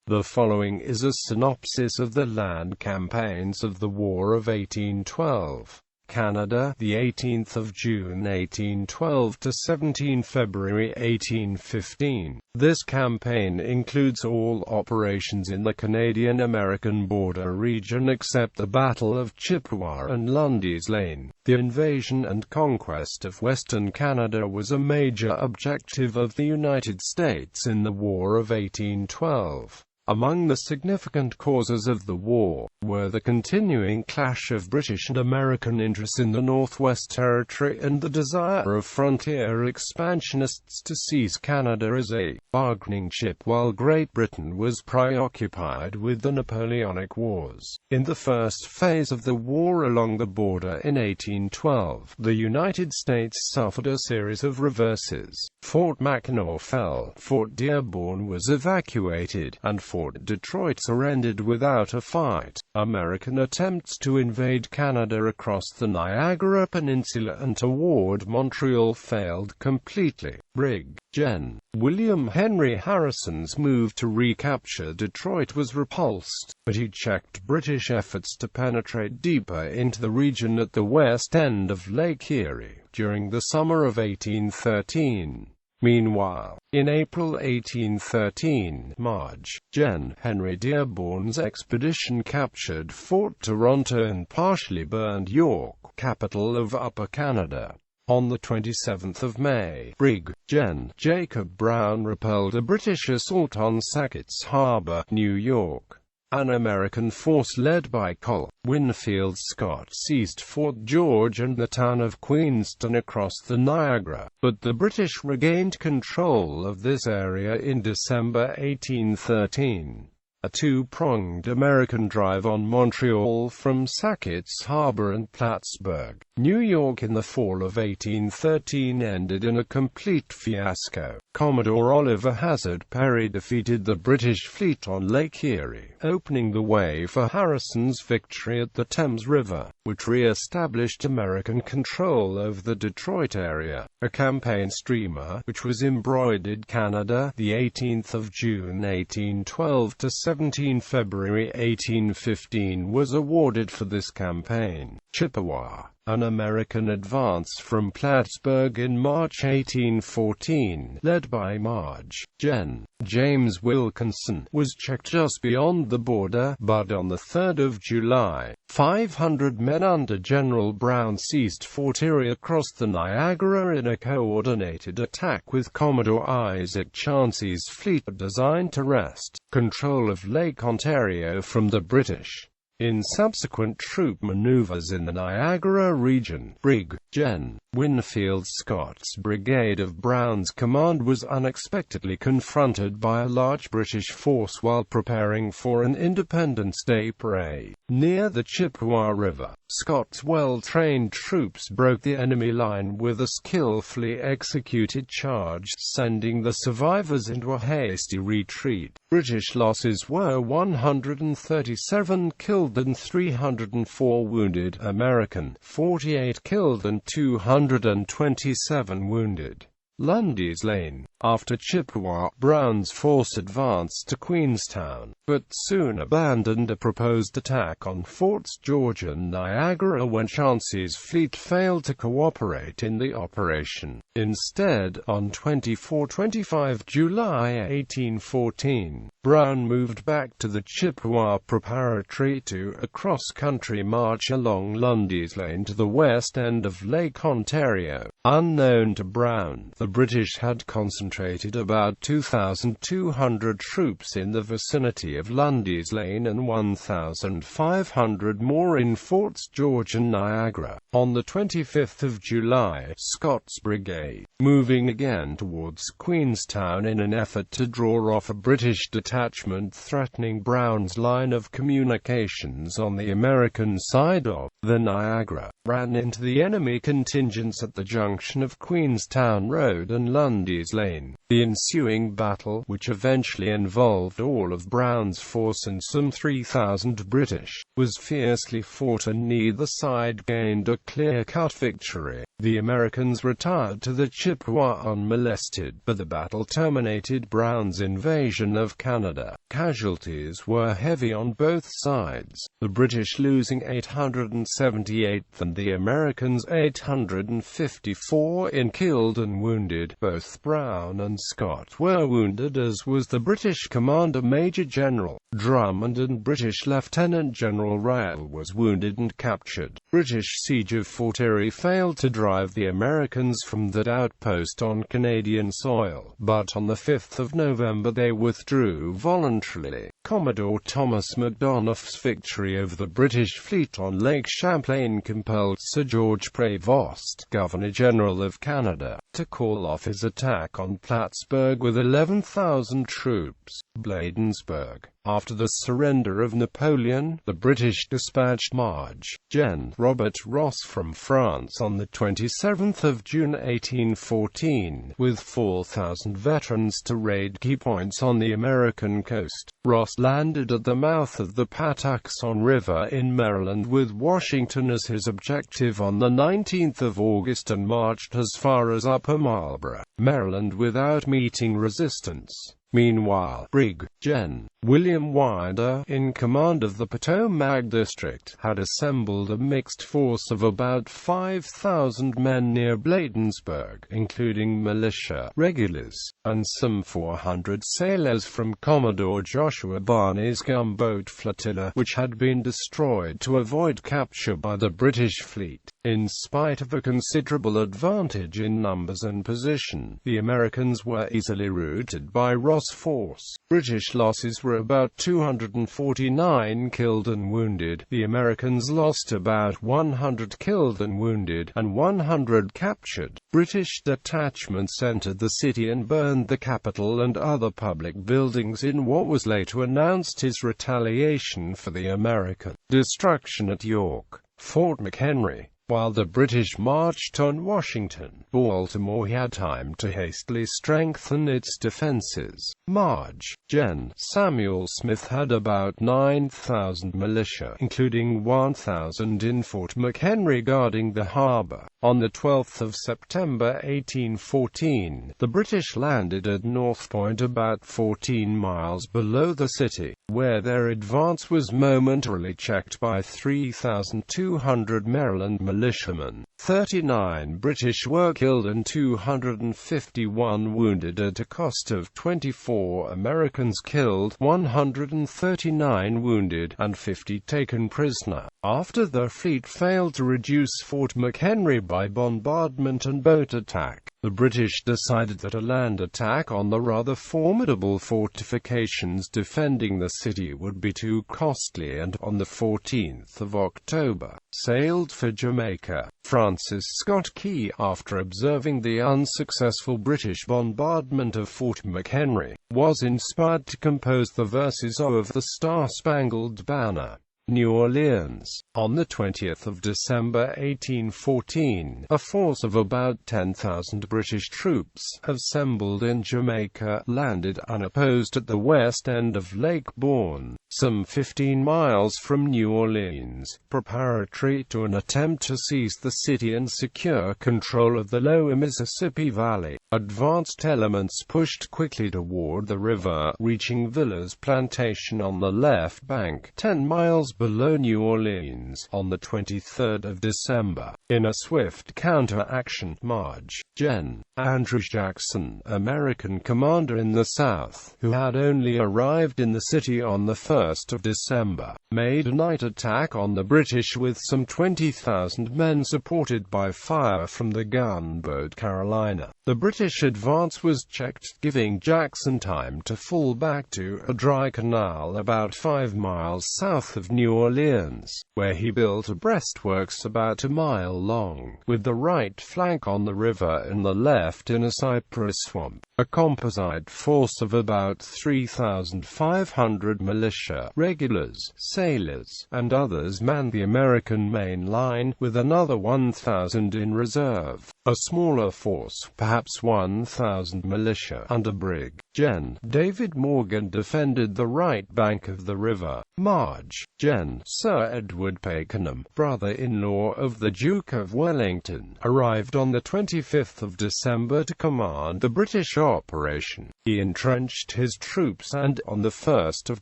The following is a synopsis of the land campaigns of the War of 1812. Canada, the 18th of June 1812 to 17 February 1815. This campaign includes all operations in the Canadian-American border region except the Battle of Chippewa and Lundy's Lane. The invasion and conquest of Western Canada was a major objective of the United States in the War of 1812. Among the significant causes of the war were the continuing clash of British and American interests in the Northwest Territory and the desire of frontier expansionists to seize Canada as a bargaining chip while Great Britain was preoccupied with the Napoleonic Wars. In the first phase of the war along the border in 1812, the United States suffered a series of reverses. Fort Mackinac fell, Fort Dearborn was evacuated, and Fort Detroit surrendered without a fight. American attempts to invade Canada across the Niagara Peninsula and toward Montreal failed completely. Brig. Gen. William Henry Harrison's move to recapture Detroit was repulsed, but he checked British efforts to penetrate deeper into the region at the west end of Lake Erie during the summer of 1813. Meanwhile, in April 1813, Maj. Gen. Henry Dearborn's expedition captured Fort Toronto and partially burned York, capital of Upper Canada. On the 27th of May, Brig. Gen. Jacob Brown repelled a British assault on Sackett's Harbor, New York. An American force led by Col. Winfield Scott seized Fort George and the town of Queenston across the Niagara, but the British regained control of this area in December 1813. A two-pronged American drive on Montreal from Sackett's Harbor and Plattsburgh, New York in the fall of 1813 ended in a complete fiasco. Commodore Oliver Hazard Perry defeated the British fleet on Lake Erie, opening the way for Harrison's victory at the Thames River, which re-established American control over the Detroit area. A campaign streamer, which was embroidered Canada, the 18th of June 1812 to 17 February 1815, was awarded for this campaign. Chippewa, an American advance from Plattsburgh in March 1814, led by Maj. Gen. James Wilkinson, was checked just beyond the border, but on the 3rd of July, 500 men under General Brown seized Fort Erie across the Niagara in a coordinated attack with Commodore Isaac Chauncey's fleet designed to wrest control of Lake Ontario from the British. In subsequent troop maneuvers in the Niagara region, Brig. Gen. Winfield Scott's brigade of Brown's command was unexpectedly confronted by a large British force while preparing for an Independence Day parade. Near the Chippewa River, Scott's well-trained troops broke the enemy line with a skillfully executed charge, sending the survivors into a hasty retreat. British losses were 137 killed and 304 wounded, American, 48 killed and 227 wounded. Lundy's Lane. After Chippewa, Brown's force advanced to Queenstown, but soon abandoned a proposed attack on Forts George and Niagara when Chauncey's fleet failed to cooperate in the operation. Instead, on 24-25 July 1814, Brown moved back to the Chippewa preparatory to a cross-country march along Lundy's Lane to the west end of Lake Ontario. Unknown to Brown, the British had concentrated about 2,200 troops in the vicinity of Lundy's Lane and 1,500 more in Forts George and Niagara. On the 25th of July, Scott's brigade, moving again towards Queenstown in an effort to draw off a British detachment threatening Brown's line of communications on the American side of the Niagara, ran into the enemy contingents at the junction of Queenstown Road and Lundy's Lane. The ensuing battle, which eventually involved all of Brown's force and some 3,000 British, was fiercely fought and neither side gained a clear-cut victory. The Americans retired to the Chippewa unmolested, but the battle terminated Brown's invasion of Canada. Casualties were heavy on both sides, the British losing 878 and the Americans 854 in killed and wounded. Both Brown and Scott were wounded, as was the British commander Major General Drummond, and British Lieutenant General Ryle was wounded and captured. British siege of Fort Erie failed to drive the Americans from that outpost on Canadian soil, but on the 5th of November they withdrew voluntarily. Commodore Thomas Macdonough's victory over the British fleet on Lake Champlain compelled Sir George Prevost, Governor-General of Canada, to call off his attack on Plattsburgh with 11,000 troops. Bladensburg. After the surrender of Napoleon, the British dispatched Marge, Gen. Robert Ross from France on the 27th of June 1814, with 4,000 veterans to raid key points on the American coast. Ross landed at the mouth of the Patuxent River in Maryland with Washington as his objective on the 19th of August and marched as far as Upper Marlborough, Maryland without meeting resistance. Meanwhile, Brig. Gen. William Winder, in command of the Potomac District, had assembled a mixed force of about 5,000 men near Bladensburg, including militia, regulars, and some 400 sailors from Commodore Joshua Barney's gunboat flotilla, which had been destroyed to avoid capture by the British fleet. In spite of a considerable advantage in numbers and position, the Americans were easily routed by Ross' force. British losses were about 249 killed and wounded. The Americans lost about 100 killed and wounded, and 100 captured. British detachments entered the city and burned the Capitol and other public buildings in what was later announced as retaliation for the American destruction at York, Fort McHenry. While the British marched on Washington, Baltimore had time to hastily strengthen its defenses. Marge, Gen. Samuel Smith had about 9,000 militia, including 1,000 in Fort McHenry guarding the harbor. On the 12th of September 1814, the British landed at North Point about 14 miles below the city, where their advance was momentarily checked by 3,200 Maryland militiamen. 39 British were killed and 251 wounded at a cost of 24 Americans killed, 139 wounded, and 50 taken prisoner. After the fleet failed to reduce Fort McHenry by bombardment and boat attack, the British decided that a land attack on the rather formidable fortifications defending the city would be too costly, and on the 14th of October, sailed for Jamaica. Francis Scott Key, after observing the unsuccessful British bombardment of Fort McHenry, was inspired to compose the verses of the Star-Spangled Banner. New Orleans. On the 20th of December 1814, a force of about 10,000 British troops, assembled in Jamaica, landed unopposed at the west end of Lake Bourne, some 15 miles from New Orleans, preparatory to an attempt to seize the city and secure control of the lower Mississippi Valley. Advanced elements pushed quickly toward the river, reaching Villa's Plantation on the left bank, 10 miles below New Orleans, on the 23rd of December. In a swift counter-action, Marge, Gen. Andrew Jackson, American commander in the South, who had only arrived in the city on the 1st of December, made a night attack on the British with some 20,000 men supported by fire from the gunboat Carolina. The British advance was checked, giving Jackson time to fall back to a dry canal about 5 miles south of New Orleans, where he built a breastworks about a mile long, with the right flank on the river and the left in a cypress swamp. A composite force of about 3,500 militia, regulars, sailors, and others manned the American main line, with another 1,000 in reserve. A smaller force, perhaps perhaps 1,000 militia under Brig. Gen. David Morgan defended the right bank of the river. March. Gen. Sir Edward Pakenham, brother-in-law of the Duke of Wellington, arrived on the 25th of December to command the British operation. He entrenched his troops and, on the 1st of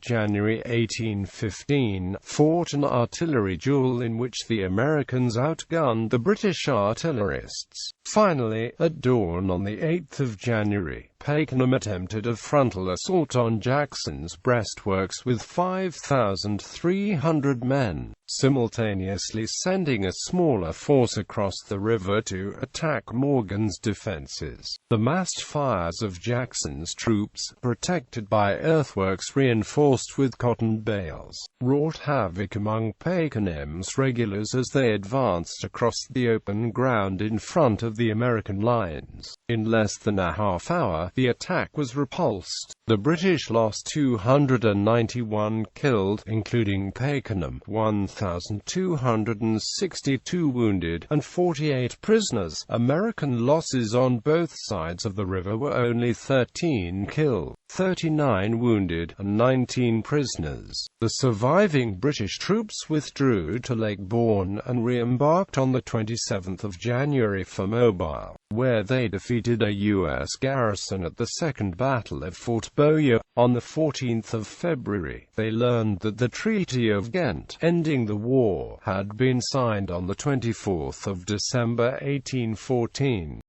January 1815, fought an artillery duel in which the Americans outgunned the British artillerists. Finally, at dawn on the 8th of January, Pakenham attempted a frontal assault on Jackson's breastworks with 5,300 men, simultaneously sending a smaller force across the river to attack Morgan's defenses. The massed fires of Jackson's troops, protected by earthworks reinforced with cotton bales, wrought havoc among Pakenham's regulars as they advanced across the open ground in front of the American lines. In less than a half hour, the attack was repulsed. The British lost 291 killed, including Pakenham, 1,262 wounded, and 48 prisoners. American losses on both sides of the river were only 13 killed, 39 wounded, and 19 prisoners. The surviving British troops withdrew to Lake Bourne and re-embarked on the 27th of January for Mobile, where they defeated a U.S. garrison at the Second Battle of Fort Bowyer. On the 14th of February, they learned that the Treaty of Ghent, ending the war, had been signed on the 24th of December 1814.